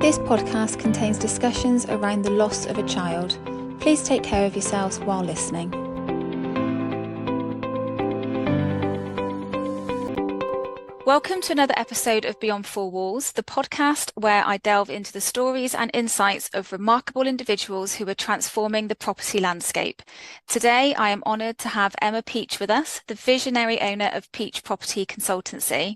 This podcast contains discussions around the loss of a child. Please take care of yourselves while listening. Welcome to another episode of Beyond Four Walls, the podcast where I delve into the stories and insights of remarkable individuals who are transforming the property landscape. Today, I am honoured to have Emma Peach with us, the visionary owner of Peach Property Consultancy.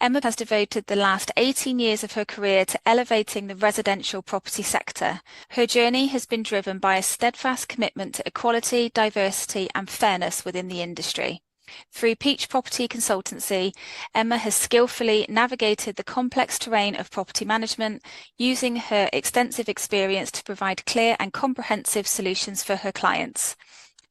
Emma has devoted the last 18 years of her career to elevating the residential property sector. Her journey has been driven by a steadfast commitment to equality, diversity, and fairness within the industry. Through Peach Property Consultancy, Emma has skillfully navigated the complex terrain of property management, using her extensive experience to provide clear and comprehensive solutions for her clients.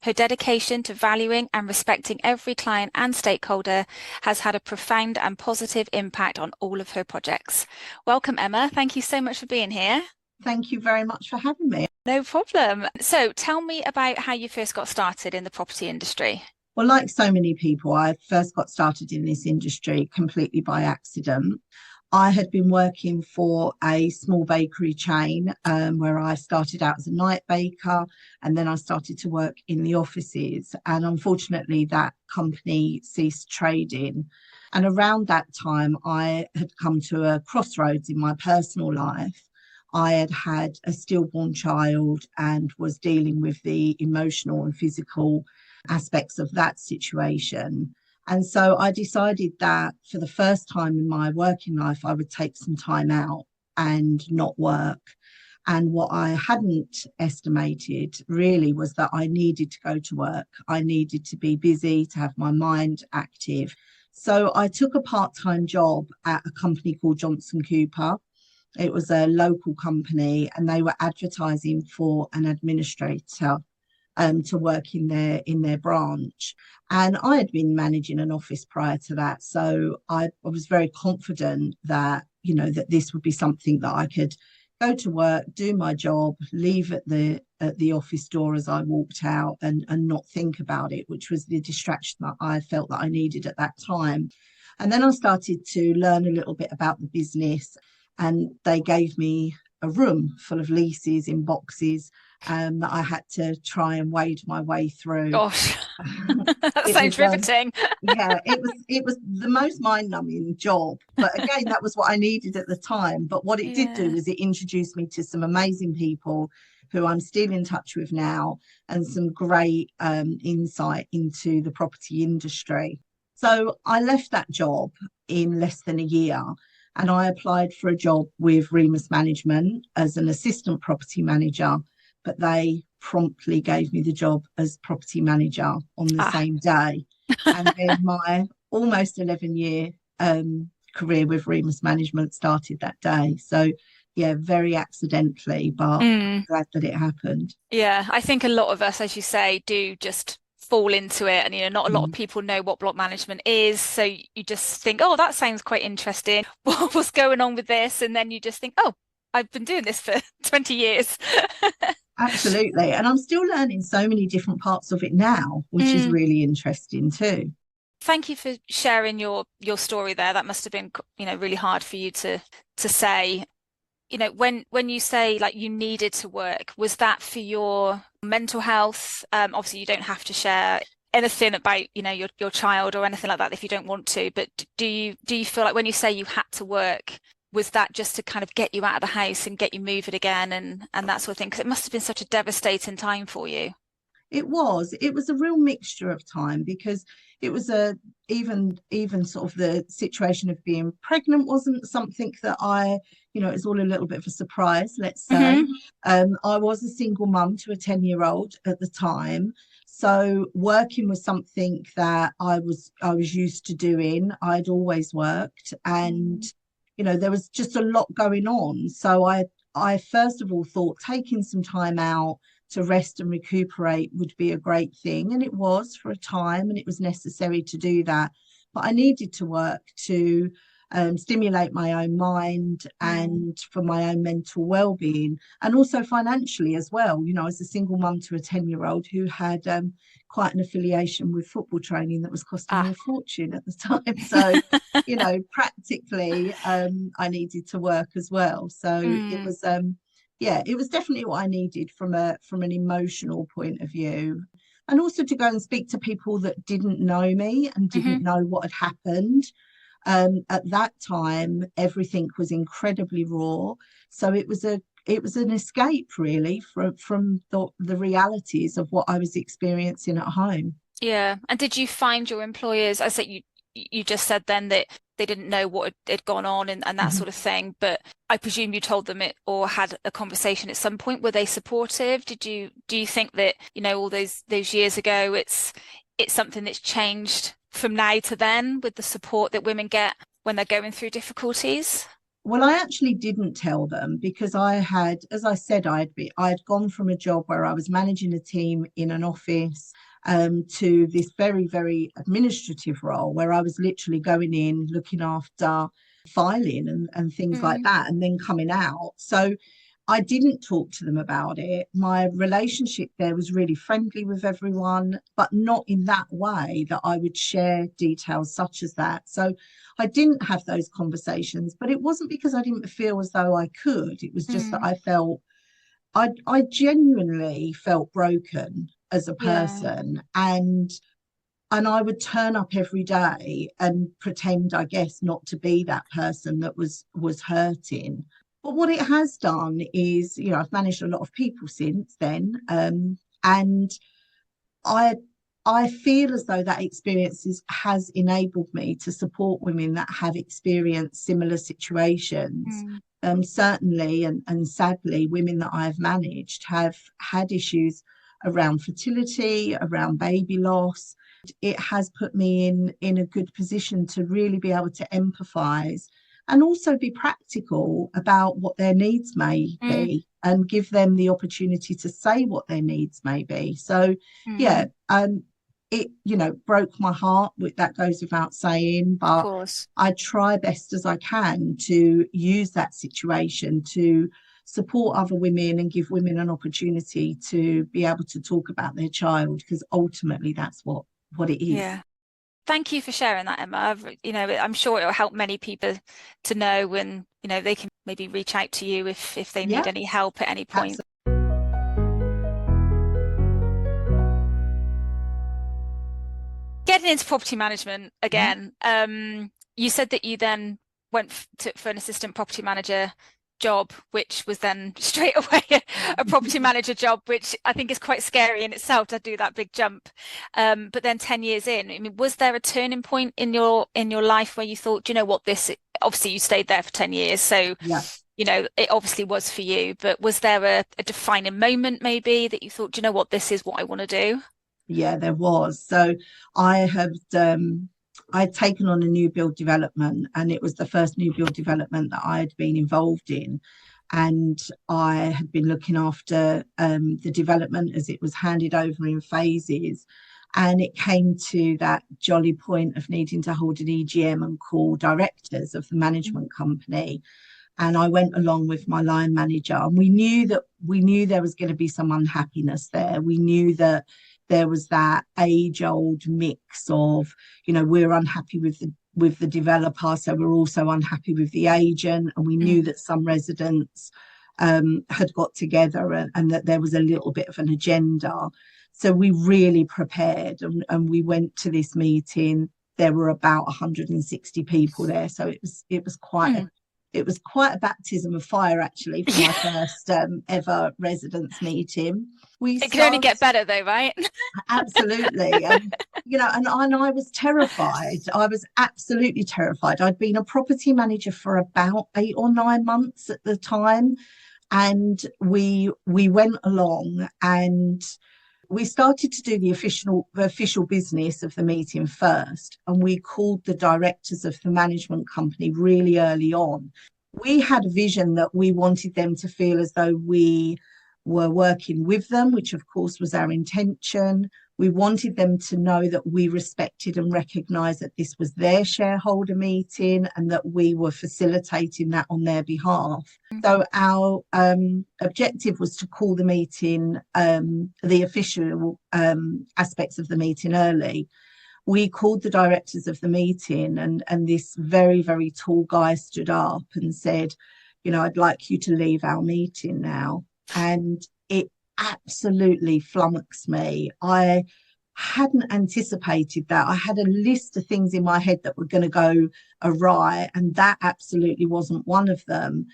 Her dedication to valuing and respecting every client and stakeholder has had a profound and positive impact on all of her projects. Welcome, Emma. Thank you so much for being here. Thank you very much for having me. No problem. So tell me about how you first got started in the property industry. Well, like so many people, I first got started in this industry completely by accident. I had been working for a small bakery chain where I started out as a night baker, and then I started to work in the offices. And unfortunately, that company ceased trading. And around that time, I had come to a crossroads in my personal life. I had had a stillborn child and was dealing with the emotional and physical aspects of that situation. And so I decided that for the first time in my working life, I would take some time out and not work. And what I hadn't estimated really was that I needed to go to work. I needed to be busy, to have my mind active. So I took a part-time job at a company called Johnson Cooper. It was a local company, and they were advertising for an administrator to work in their branch. And I had been managing an office prior to that. So I was very confident that, that this would be something that I could go to work, do my job, leave at the office door as I walked out and not think about it, which was the distraction that I felt that I needed at that time. And then I started to learn a little bit about the business, and they gave me a room full of leases in boxes that I had to try and wade my way through. Gosh, that sounds riveting. Yeah, it was the most mind-numbing job. But again, that was what I needed at the time. But what it did do was it introduced me to some amazing people who I'm still in touch with now, and some great insight into the property industry. So I left that job in less than a year, and I applied for a job with Remus Management as an assistant property manager. But they promptly gave me the job as property manager on the same day. And then my almost 11-year career with Remus Management started that day. So, yeah, very accidentally, but I'm glad that it happened. Yeah, I think a lot of us, as you say, do just fall into it. And, not a lot of people know what block management is. So you just think, oh, that sounds quite interesting. What's going on with this? And then you just think, oh, I've been doing this for 20 years. Absolutely. And I'm still learning so many different parts of it now, which is really interesting too. Thank you for sharing your story there. That must have been, really hard for you to say. When you say like you needed to work, was that for your mental health? Obviously, you don't have to share anything about, your child or anything like that if you don't want to. But do you feel like when you say you had to work, was that just to kind of get you out of the house and get you moving again and that sort of thing? Because it must have been such a devastating time for you. It was a real mixture of time, because it was even sort of the situation of being pregnant wasn't something that it was all a little bit of a surprise, let's say. I was a single mum to a 10-year-old at the time. So working was something that I was used to doing. I'd always worked, and there was just a lot going on. So I first of all thought taking some time out to rest and recuperate would be a great thing. And it was for a time, and it was necessary to do that. But I needed to work to stimulate my own mind and for my own mental well-being, and also financially as well. You know, as a single mum to a 10-year-old who had quite an affiliation with football training that was costing me a fortune at the time. So, you know, practically, I needed to work as well. So it was, yeah, it was definitely what I needed from an emotional point of view. And also to go and speak to people that didn't know me and didn't know what had happened. At that time, everything was incredibly raw. So it was an escape really from the realities of what I was experiencing at home. Yeah. And did you find your employers, I said you just said then that they didn't know what had gone on and that sort of thing, but I presume you told them it or had a conversation at some point. Were they supportive? Do you think that, you know, all those years ago, it's something that's changed from now to then with the support that women get when they're going through difficulties? Well, I actually didn't tell them because I had, as I said, I'd gone from a job where I was managing a team in an office to this very, very administrative role where I was literally going in, looking after filing and things like that, and then coming out. So I didn't talk to them about it. My relationship there was really friendly with everyone, but not in that way that I would share details such as that. So I didn't have those conversations, but it wasn't because I didn't feel as though I could. It was just that I felt, I genuinely felt broken as a Yeah. person. And I would turn up every day and pretend, I guess, not to be that person that was hurting. But what it has done is, you know, I've managed a lot of people since then, and I I feel as though that experience has enabled me to support women that have experienced similar situations. Certainly, and sadly, women that I've managed have had issues around fertility, around baby loss. It has put me in a good position to really be able to empathise and also be practical about what their needs may be and give them the opportunity to say what their needs may be. So, yeah, it, you know, broke my heart. That goes without saying, Of but course. I try best as I can to use that situation to support other women and give women an opportunity to be able to talk about their child, because ultimately that's what it is. Yeah. Thank you for sharing that, Emma. You know, I'm sure it'll help many people to know when, you know, they can maybe reach out to you if they need Yeah, any help at any point. absolutely. Getting into property management again, you said that you then went for an assistant property manager job, which was then straight away a property manager job, which I think is quite scary in itself to do that big jump. But then 10 years in, I mean, was there a turning point in your life where you thought, do you know what, this, obviously you stayed there for 10 years, so Yeah. you know, it obviously was for you, but was there a defining moment maybe that you thought, do you know what, this is what I want to do? Yeah, there was. So I had I'd taken on a new build development, and it was the first new build development that I had been involved in. And I had been looking after the development as it was handed over in phases. And it came to that jolly point of needing to hold an EGM and call directors of the management company. And I went along with my line manager, and we knew there was going to be some unhappiness there. We knew that there was that age-old mix of, you know, we're unhappy with the developer, so we're also unhappy with the agent, and we knew that some residents had got together and that there was a little bit of an agenda. So we really prepared, and we went to this meeting. There were about 160 people there, so it was quite a baptism of fire, actually, for my first ever residents meeting. We It can only started, get better though, right? absolutely, and you know, and I was terrified. I was absolutely terrified. I'd been a property manager for about 8 or 9 months at the time, and we went along and we started to do the official business of the meeting first, and we called the directors of the management company really early on. We had a vision that we wanted them to feel as though we were working with them, which of course was our intention. We wanted them to know that we respected and recognised that this was their shareholder meeting and that we were facilitating that on their behalf. So our objective was to call the meeting, the official aspects of the meeting early. We called the directors of the meeting, and this very, very tall guy stood up and said, I'd like you to leave our meeting now. And it absolutely flummoxed me. I hadn't anticipated that. I had a list of things in my head that were going to go awry, and that absolutely wasn't one of them.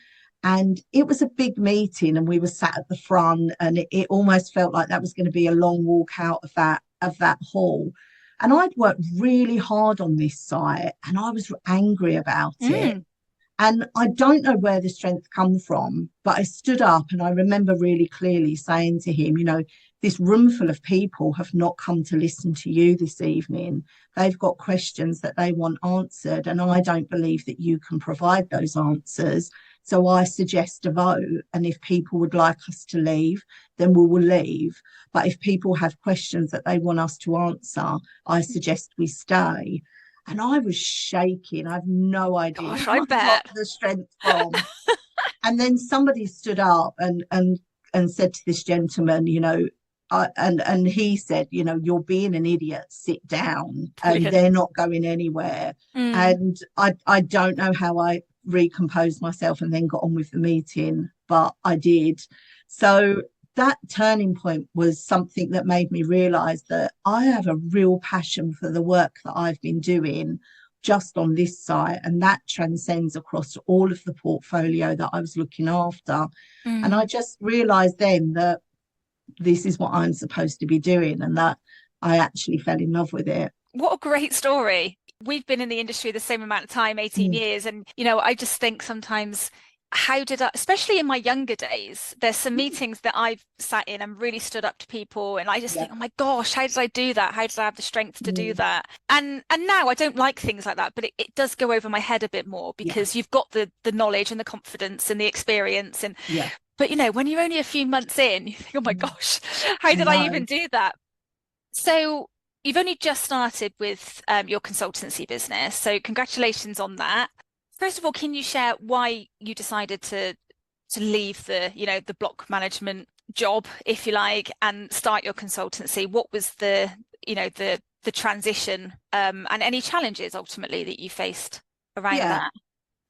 And it was a big meeting, and we were sat at the front, and it almost felt like that was going to be a long walk out of that hall. And I'd worked really hard on this site, and I was angry about it. And I don't know where the strength come from, but I stood up and I remember really clearly saying to him, this room full of people have not come to listen to you this evening. They've got questions that they want answered, and I don't believe that you can provide those answers. So I suggest a vote. And if people would like us to leave, then we will leave. But if people have questions that they want us to answer, I suggest we stay. And I was shaking. I have no idea Gosh, where I I got bet. the strength from. And then somebody stood up and said to this gentleman, and he said, you're being an idiot, sit down. And Brilliant. they're not going anywhere. And I don't know how I recomposed myself and then got on with the meeting, but I did. So that turning point was something that made me realize that I have a real passion for the work that I've been doing just on this site, and that transcends across all of the portfolio that I was looking after. And I just realized then that this is what I'm supposed to be doing, and that I actually fell in love with it. What a great story. We've been in the industry the same amount of time, 18 years. And, I just think sometimes, how did I, especially in my younger days, there's some meetings that I've sat in and really stood up to people. And I just think, oh my gosh, how did I do that? How did I have the strength to do that? And now I don't like things like that, but it does go over my head a bit more because you've got the knowledge and the confidence and the experience. And but when you're only a few months in, you think, oh my gosh, how did I even do that? So you've only just started with your consultancy business. So congratulations on that. First of all, can you share why you decided to leave the block management job, if you like, and start your consultancy? What was the transition and any challenges ultimately that you faced around that?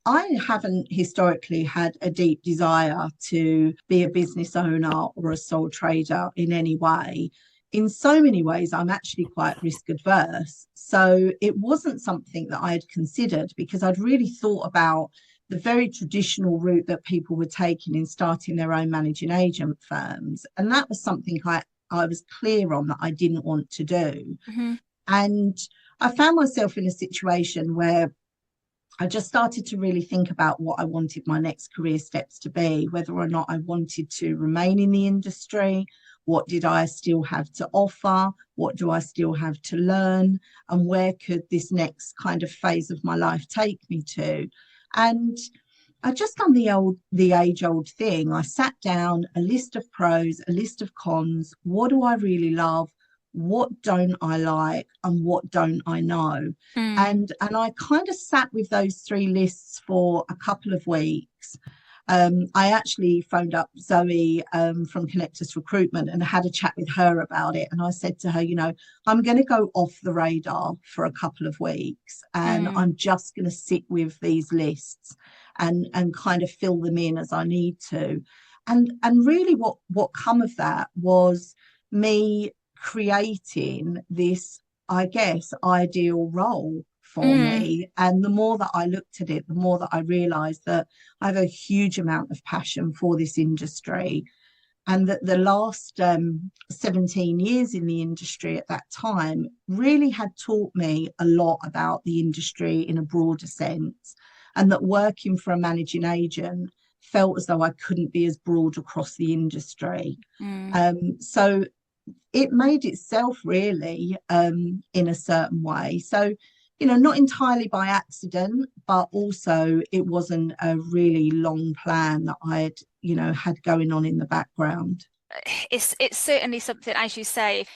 I haven't historically had a deep desire to be a business owner or a sole trader in any way. In so many ways, I'm actually quite risk adverse. So it wasn't something that I had considered because I'd really thought about the very traditional route that people were taking in starting their own managing agent firms. And that was something I was clear on that I didn't want to do. And I found myself in a situation where I just started to really think about what I wanted my next career steps to be, whether or not I wanted to remain in the industry, what did I still have to offer, what do I still have to learn, and where could this next kind of phase of my life take me to. And I just done the age-old thing. I sat down, a list of pros, a list of cons. What do I really love? What don't I like, and what don't I know? And I kind of sat with those three lists for a couple of weeks. I actually phoned up Zoe from Connectus Recruitment and had a chat with her about it. And I said to her, I'm going to go off the radar for a couple of weeks, and I'm just going to sit with these lists and kind of fill them in as I need to. And really what come of that was me creating this, I guess, ideal role for me. And the more that I looked at it, the more that I realized that I have a huge amount of passion for this industry, and that the last 17 years in the industry at that time really had taught me a lot about the industry in a broader sense, and that working for a managing agent felt as though I couldn't be as broad across the industry. So it made itself really in a certain way. So, not entirely by accident, but also it wasn't a really long plan that I had going on in the background. It's certainly something, as you say,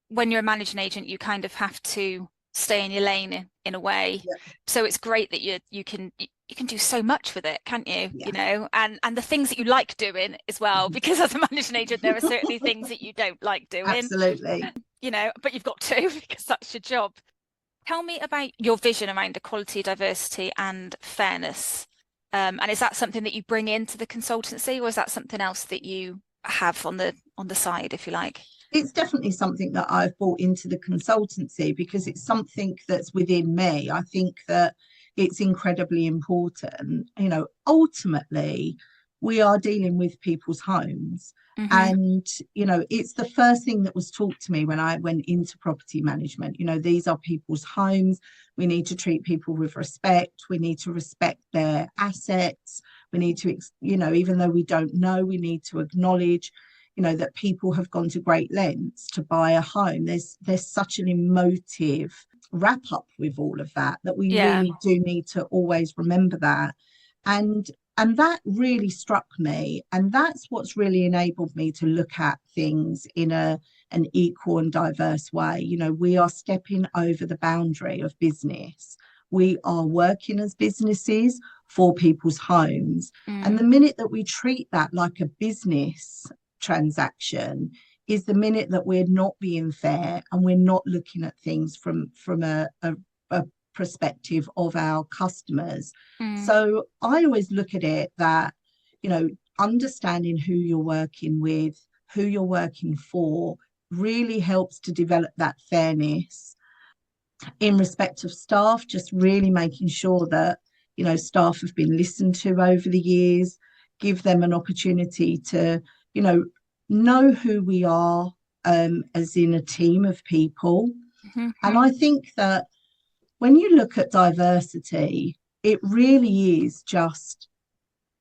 when you're a managing agent, you kind of have to stay in your lane in a way. Yeah. So it's great that you can do so much with it, can't you? Yeah. You know, and the things that you like doing as well, because as a managing agent, there are certainly things that you don't like doing, Absolutely. you know, but you've got to because that's your job. Tell me about your vision around equality, diversity, and fairness. And is that something that you bring into the consultancy, or is that something else that you have on the side, if you like? It's definitely something that I've brought into the consultancy because it's something that's within me. I think that it's incredibly important. You know, ultimately, we are dealing with people's homes. Hmm. And, you know, it's the first thing that was taught to me when I went into property management. You know, these are people's homes. We need to treat people with respect. We need to respect their assets. We need to, you know, even though we don't know, we need to acknowledge, you know, that people have gone to great lengths to buy a home. There's such an emotive wrap up with all of that we Yeah. really do need to always remember that. and and that really struck me, and that's what's really enabled me to look at things in an equal and diverse way. You know, we are stepping over the boundary of business. We are working as businesses for people's homes, and Mm. the minute that we treat that like a business transaction is the minute that we're not being fair and we're not looking at things from a perspective of our customers. Mm. So I always look at it that, you know, understanding who you're working with, who you're working for, really helps to develop that fairness in respect of staff, just really making sure that, you know, staff have been listened to over the years, give them an opportunity to, you know who we are, as in a team of people. Hmm. And I think that when you look at diversity, it really is just,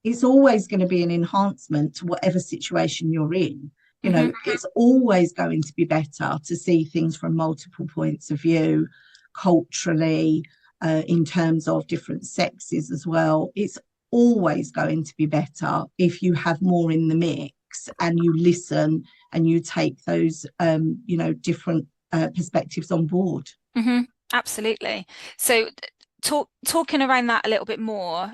it's always going to be an enhancement to whatever situation you're in. You Hmm. know, it's always going to be better to see things from multiple points of view, culturally, in terms of different sexes as well. It's always going to be better if you have more in the mix and you listen and you take those, you know, different perspectives on board. Hmm. Absolutely. So talking around that a little bit more,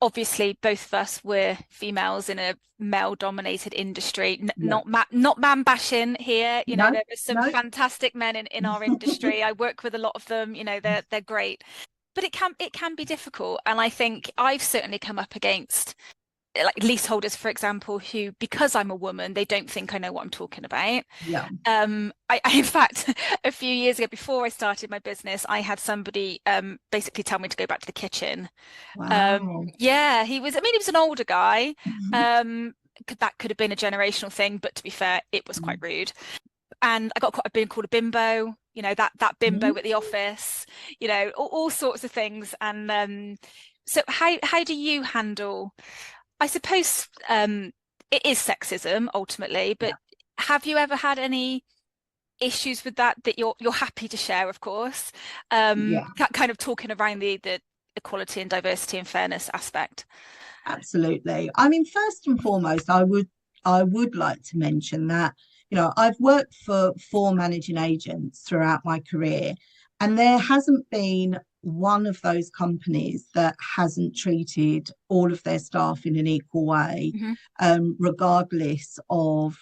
obviously both of us were females in a male-dominated industry. Yeah. Not man bashing here. You know, No, there are some no. fantastic men in our industry. I work with a lot of them. You know, they're great. But it can be difficult. And I think I've certainly come up against like leaseholders, for example, who, because I'm a woman, they don't think I know what I'm talking about. Yeah. I in fact, a few years ago, before I started my business, I had somebody basically tell me to go back to the kitchen. Wow. Yeah, I mean, he was an older guy. Mhm. Um, that could have been a generational thing, but to be fair, it was quite rude. And I've been called a bimbo, you know, that bimbo Mhm. at the office, you know, all sorts of things. And so how do you handle, I suppose it is sexism ultimately, but Yeah. have you ever had any issues with that you're happy to share, of course? Yeah. Kind of talking around the equality and diversity and fairness aspect. Absolutely. I mean, first and foremost, I would like to mention that, you know, I've worked for four managing agents throughout my career, and there hasn't been one of those companies that hasn't treated all of their staff in an equal way, Hmm. regardless of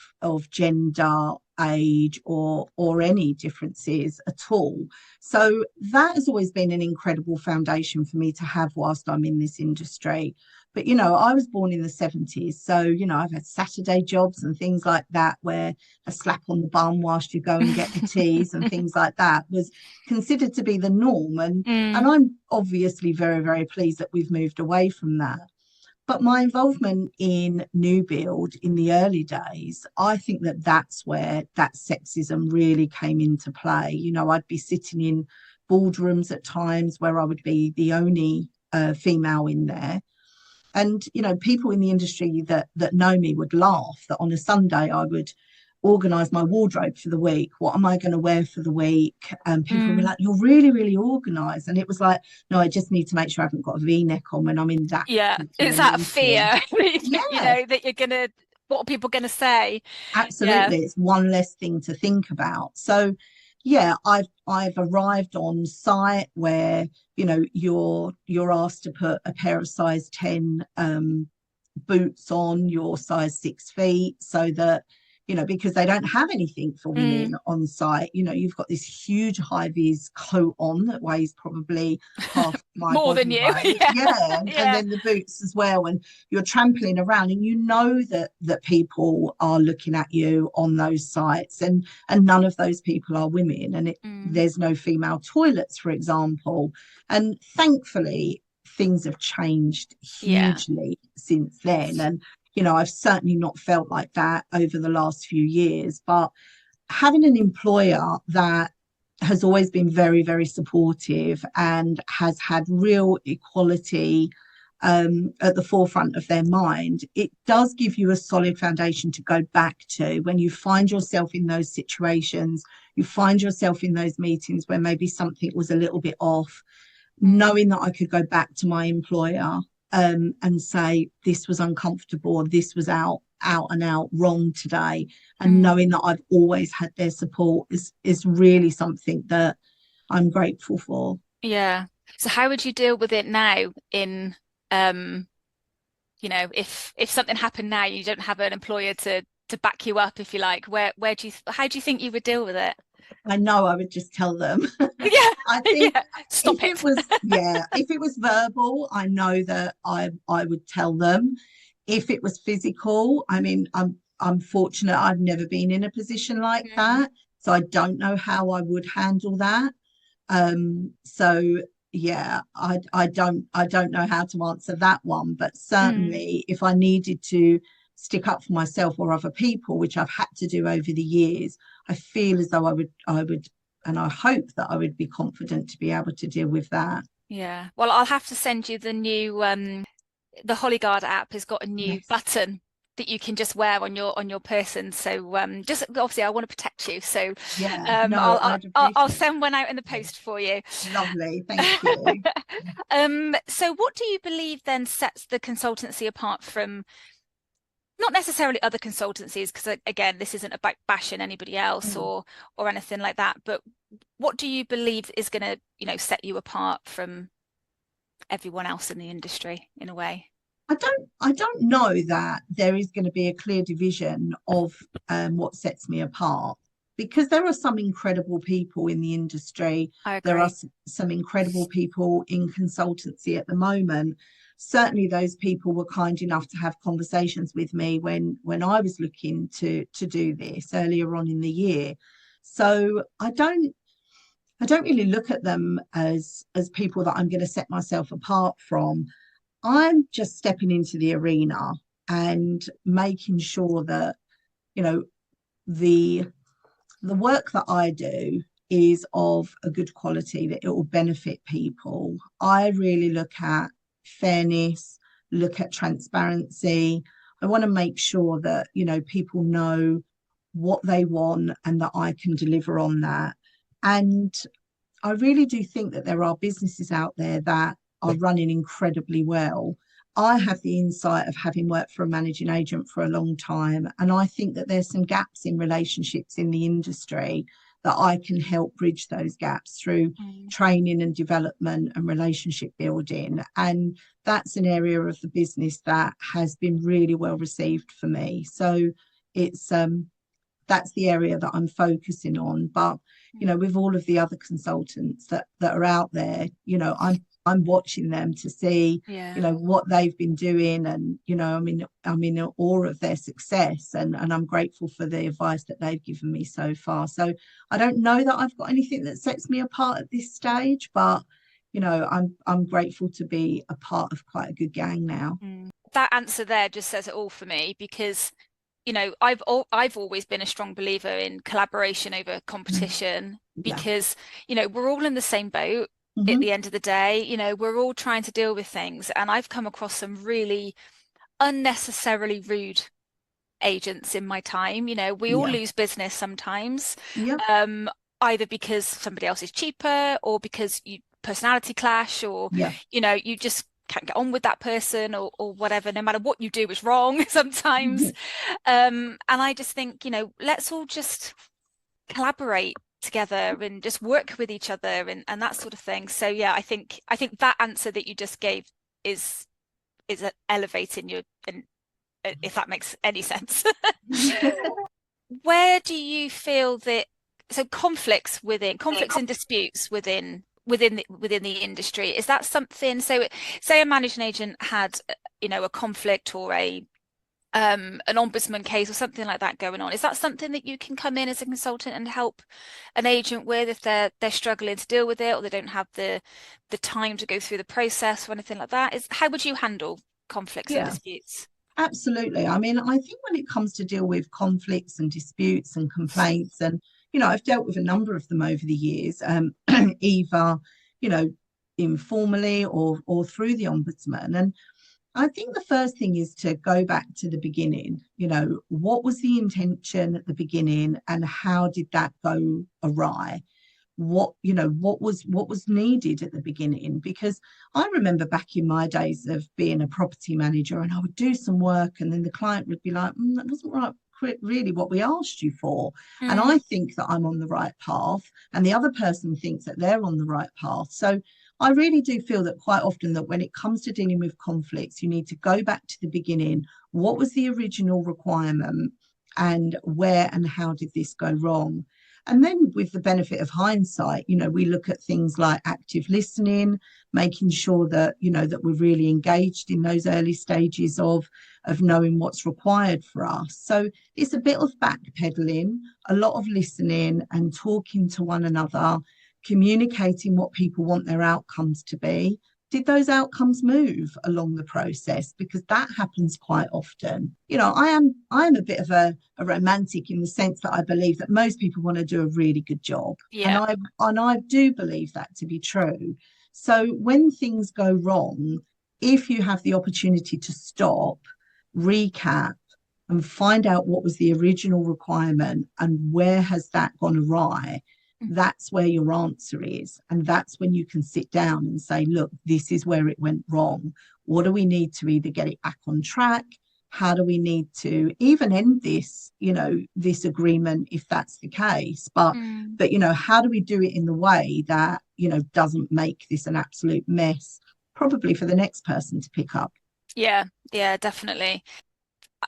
gender, age, or any differences at all. So that has always been an incredible foundation for me to have whilst I'm in this industry. But, you know, I was born in the 70s. So, you know, I've had Saturday jobs and things like that where a slap on the bum whilst you go and get the teas and things like that was considered to be the norm. And Mm. I'm obviously very, very pleased that we've moved away from that. But my involvement in new build in the early days, I think that that's where that sexism really came into play. You know, I'd be sitting in boardrooms at times where I would be the only female in there, and, you know, people in the industry that know me would laugh that on a Sunday I would organise my wardrobe for the week. What am I going to wear for the week? And people would be Mm. like, "You're really, really organised." And it was like, no, I just need to make sure I haven't got a V-neck on when I'm in that Yeah, particular it's that meeting. fear, Yeah, you know, that you're gonna what are people going to say? Yeah. Absolutely, it's one less thing to think about. So yeah, I've arrived on site where, you're asked to put a pair of size 10 boots on, your size 6 feet, so that, because they don't have anything for women Mm. on site. You've got this huge high vis coat on that weighs probably half my More than body you. weight. Yeah. Yeah, and Yeah. then the boots as well. And you're trampling around, and that people are looking at you on those sites, and none of those people are women, and Mm. there's no female toilets, for example. And thankfully things have changed Yeah. hugely since then. And, I've certainly not felt like that over the last few years. But having an employer that has always been very, very supportive and has had real equality at the forefront of their mind, it does give you a solid foundation to go back to when you find yourself in those situations, you find yourself in those meetings where maybe something was a little bit off, Mm. knowing that I could go back to my employer and say this was uncomfortable, or this was out and out wrong today, and Mm. knowing that I've always had their support is really something that I'm grateful for. Yeah. So how would you deal with it now um, if something happened now, you don't have an employer to back you up, if you like, how do you think you would deal with it? I know I would just tell them. Yeah. I think Yeah. Stop it. if it was verbal, I know that I would tell them. If it was physical, I mean, I'm fortunate I've never been in a position like Mm. that, so I don't know how I would handle that. So yeah, I don't know how to answer that one, but Mm. certainly if I needed to stick up for myself or other people, which I've had to do over the years, I feel as though I would, and I hope that I would be confident to be able to deal with that. Yeah. Well, I'll have to send you the Hollyguard app has got a new Yes. button that you can just wear on your person. So just obviously I want to protect you. So Yeah, no, I'd I'll appreciate send one out in the it. post for you. Lovely, thank you. So what do you believe then sets the consultancy apart from not necessarily other consultancies? Because again, this isn't about bashing anybody else Mm. or anything like that. But what do you believe is going to, set you apart from everyone else in the industry in a way? I don't know that there is going to be a clear division of what sets me apart, because there are some incredible people in the industry. I There are agree. some incredible people in consultancy at the moment. Certainly, those people were kind enough to have conversations with me when I was looking to do this earlier on in the year. So I don't really look at them as people that I'm going to set myself apart from. I'm just stepping into the arena and making sure that, you know, the the work that I do is of a good quality, that it will benefit people. I really look at fairness, look at transparency. I want to make sure that, people know what they want and that I can deliver on that. And I really do think that there are businesses out there that are running incredibly well. I have the insight of having worked for a managing agent for a long time, and I think that there's some gaps in relationships in the industry that I can help bridge those gaps through Mm. training and development and relationship building. And that's an area of the business that has been really well received for me. So it's that's the area that I'm focusing on. But with all of the other consultants that are out there, I'm watching them to see, Yeah. what they've been doing, and I'm in awe of their success, and I'm grateful for the advice that they've given me so far. So I don't know that I've got anything that sets me apart at this stage, but I'm grateful to be a part of quite a good gang now. Mm. That answer there just says it all for me because, I've always been a strong believer in collaboration over Mm. competition Yeah. because, we're all in the same boat at Hmm. the end of the day. We're all trying to deal with things, and I've come across some really unnecessarily rude agents in my time. We all Yeah. lose business sometimes, Yep. um, either because somebody else is cheaper or because you personality clash or, Yeah. you just can't get on with that person, or whatever. No matter what you do is wrong sometimes. And I just think, let's all just collaborate together and just work with each other and that sort of thing. So yeah, I think that answer that you just gave is elevating your, and if that makes any sense. Where do you feel that, so conflicts and disputes within the industry, is that something, so say a managing agent had a conflict or an ombudsman case or something like that going on, is that something that you can come in as a consultant and help an agent with if they're struggling to deal with it, or they don't have the time to go through the process or anything like that? How would you handle conflicts and Yeah, disputes? absolutely. I mean, I think when it comes to deal with conflicts and disputes and complaints, and I've dealt with a number of them over the years, either you know informally or through the ombudsman. And I think the first thing is to go back to the beginning. What was the intention at the beginning, and how did that go awry? What was needed at the beginning? Because I remember back in my days of being a property manager, and I would do some work and then the client would be like, that wasn't right, really what we asked you for. And Mm, I think that I'm on the right path, and the other person thinks that they're on the right path. So I really do feel that quite often, that when it comes to dealing with conflicts, you need to go back to the beginning. What was the original requirement, and where and how did this go wrong? And then, with the benefit of hindsight, we look at things like active listening, making sure that, that we're really engaged in those early stages of knowing what's required for us. So it's a bit of backpedaling, a lot of listening and talking to one another, communicating what people want their outcomes to be. Did those outcomes move along the process? Because that happens quite often. I am a bit of a romantic, in the sense that I believe that most people want to do a really good job. And yeah. I do believe that to be true. So when things go wrong, if you have the opportunity to stop, recap, and find out what was the original requirement and where has that gone awry, that's where your answer is. And that's when you can sit down and say, look, this is where it went wrong. What do we need to either get it back on track? How do we need to even end this, this agreement, if that's the case? But Mm. how do we do it in the way that, doesn't make this an absolute mess, probably for the next person to pick up? Yeah, yeah, definitely.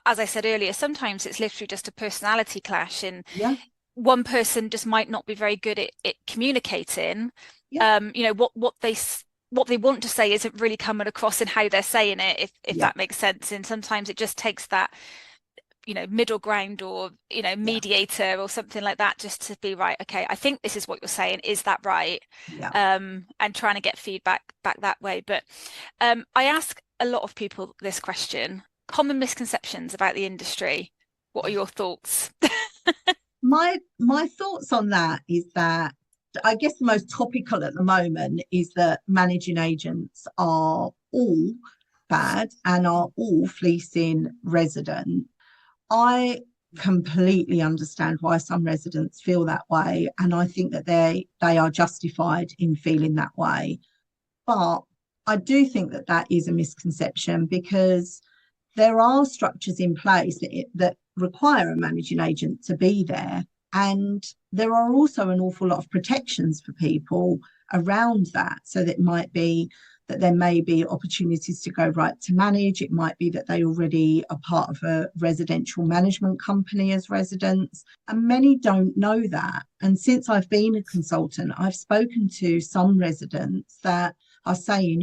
As I said earlier, sometimes it's literally just a personality clash, and Yeah, one person just might not be very good at communicating. yeah, What they want to say isn't really coming across in how they're saying it, if yeah, that makes sense. And sometimes it just takes that, middle ground, or, yeah, mediator or something like that, just to be right. Okay, I think this is what you're saying. Is that right? yeah. And trying to get feedback back that way. But I ask a lot of people this question: common misconceptions about the industry. What are your thoughts? My thoughts on that is that, I guess the most topical at the moment is that managing agents are all bad and are all fleecing residents. I completely understand why some residents feel that way, and I think that they are justified in feeling that way. But I do think that that is a misconception, because there are structures in place that require a managing agent to be there. And there are also an awful lot of protections for people around that. So that might be that there may be opportunities to go right to manage. It might be that they already are part of a residential management company as residents. And many don't know that. And since I've been a consultant, I've spoken to some residents that are saying,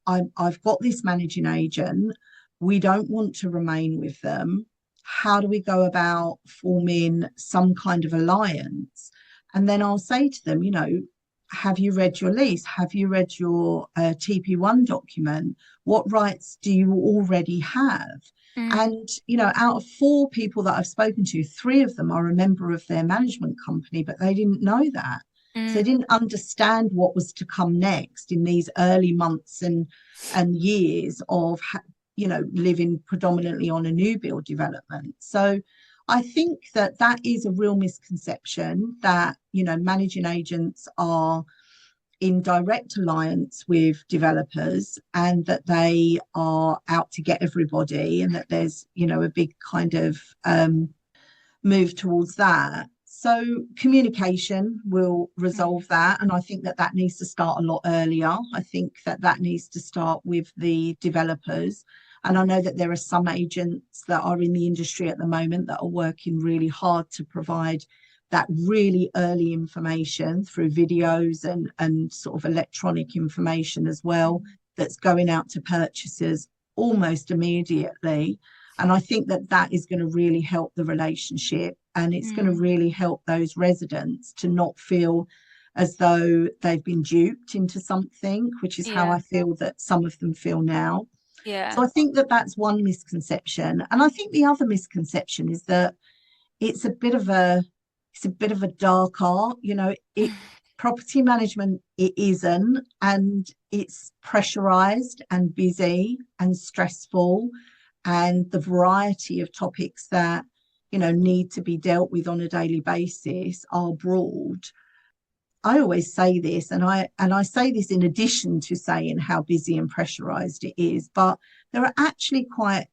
I've got this managing agent. We don't want to remain with them. How do we go about forming some kind of alliance? And then I'll say to them, have you read your lease? Have you read your TP1 document? What rights do you already have? Mm, And, out of 4 people that I've spoken to, 3 of them are a member of their management company, but they didn't know that. So they mm, didn't understand what was to come next in these early months and years of living predominantly on a new build development. So I think that that is a real misconception, that managing agents are in direct alliance with developers, and that they are out to get everybody, and that there's, a big kind of move towards that. So communication will resolve that. And I think that that needs to start a lot earlier. I think that that needs to start with the developers. And I know that there are some agents that are in the industry at the moment that are working really hard to provide that really early information through videos and sort of electronic information as well, that's going out to purchasers almost immediately. And I think that that is going to really help the relationship, and it's going to really help those residents to not feel as though they've been duped into something, which is how I feel that some of them feel now. So I think that that's one misconception. And I think the other misconception is that it's a bit of a dark art. Property management, it isn't, and it's pressurized and busy and stressful, and the variety of topics that need to be dealt with on a daily basis are broad. I always say this, and I say this in addition to saying how busy and pressurized it is, but there are actually quite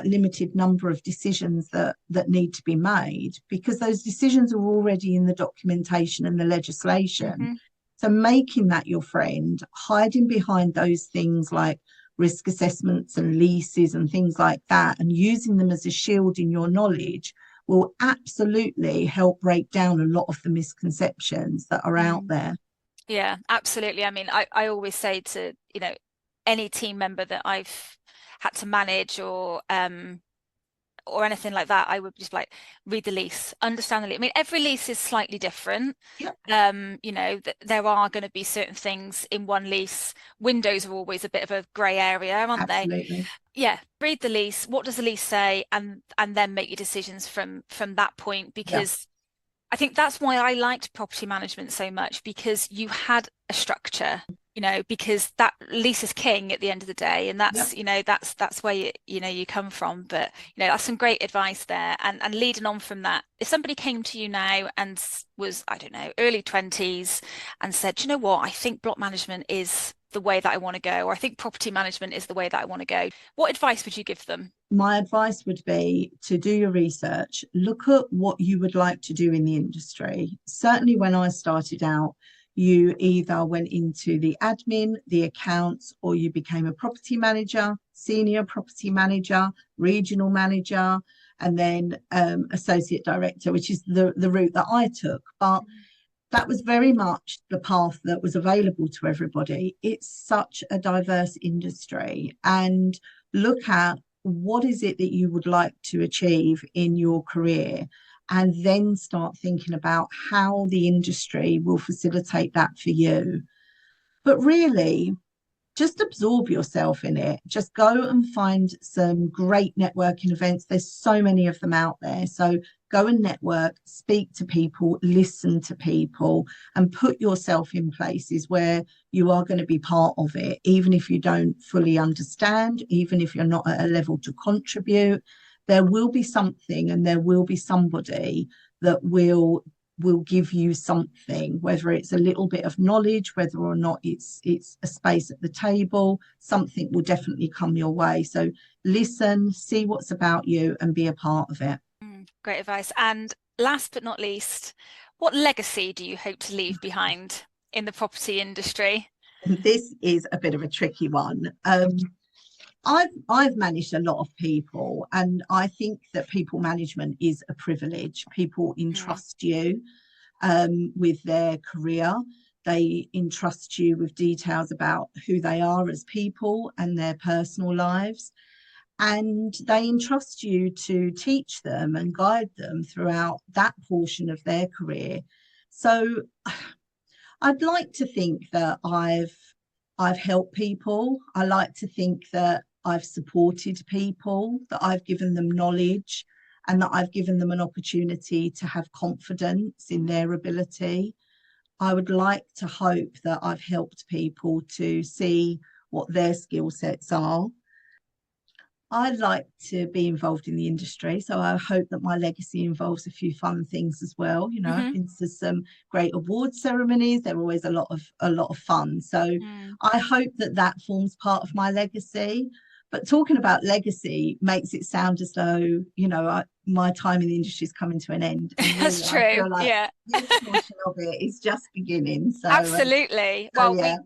limited number of decisions that need to be made, because those decisions are already in the documentation and the legislation. So making that your friend, hiding behind those things like risk assessments and leases and things like that, and using them as a shield in your knowledge, will absolutely help break down a lot of the misconceptions that are out there. Yeah, absolutely. I mean, I always say to, any team member that I've had to manage or anything like that, I would just read the lease, understand the lease. I mean, every lease is slightly different. Yep. There are going to be certain things in one lease. Windows are always a bit of a grey area, aren't they? Absolutely. Yeah, read the lease. What does the lease say, and then make your decisions from that point, because I think that's why I liked property management so much, because you had a structure, because that lease is king at the end of the day. And that's, that's where you come from. But, that's some great advice there. And leading on from that, if somebody came to you now and was, I don't know, early 20s and said, you know what, I think block management is the way that I want to go, or I think property management is the way that I want to go, what advice would you give them? My advice would be to do your research, look at what you would like to do in the industry. Certainly when I started out, you either went into the admin, the accounts, or you became a property manager, senior property manager, regional manager, and then associate director, which is the route that I took. But that was very much the path that was available to everybody. It's such a diverse industry, and look at what is it that you would like to achieve in your career, and then start thinking about how the industry will facilitate that for you. But really, just absorb yourself in it. Just go and find some great networking events. There's so many of them out there. So go and network, speak to people, listen to people, and put yourself in places where you are going to be part of it, even if you don't fully understand, even if you're not at a level to contribute. There will be something, and there will be somebody that will give you something, whether it's a little bit of knowledge, whether or not it's a space at the table. Something will definitely come your way. So listen, see what's about you, and be a part of it. Great advice. And last but not least, what legacy do you hope to leave behind in the property industry? This is a bit of a tricky one. I've managed a lot of people, and I think that people management is a privilege. People entrust you with their career. They entrust you with details about who they are as people and their personal lives. And they entrust you to teach them and guide them throughout that portion of their career. So I'd like to think that I've helped people. I like to think that I've supported people, that I've given them knowledge, and that I've given them an opportunity to have confidence in their ability. I would like to hope that I've helped people to see what their skill sets are. I'd like to be involved in the industry, so I hope that my legacy involves a few fun things as well. You know, I've been to some great award ceremonies. They're always a lot of fun. So I hope that that forms part of my legacy. But talking about legacy makes it sound as though, you know, my time in the industry is coming to an end. And really, That's true. I feel like Yeah. this portion of it is just beginning. So, Absolutely. Well, yeah.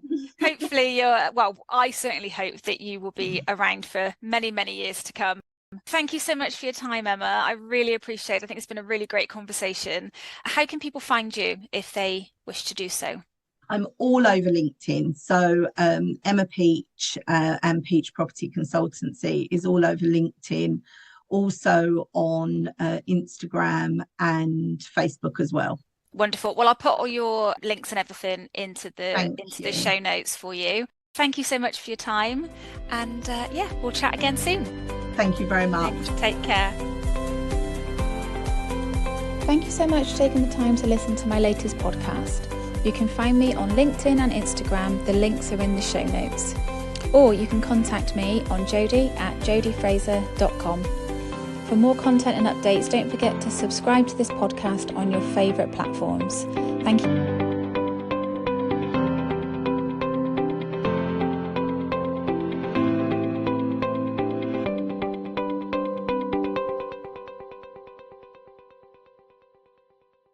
hopefully I certainly hope that you will be around for many, many years to come. Thank you so much for your time, Emma. I really appreciate it. I think it's been a really great conversation. How can people find you if they wish to do so? I'm all over LinkedIn. So Emma Peach and Peach Property Consultancy is all over LinkedIn, also on Instagram and Facebook as well. Wonderful. Well, I'll put all your links and everything into the Thank the you. show notes for you. Thank you so much for your time, and yeah, we'll chat again soon. Thank you very much. Thanks. Take care. Thank you so much for taking the time to listen to my latest podcast. You can find me on LinkedIn and Instagram. The links are in the show notes. Or you can contact me on jodie@jodiefraser.com. For more content and updates, don't forget to subscribe to this podcast on your favourite platforms. Thank you.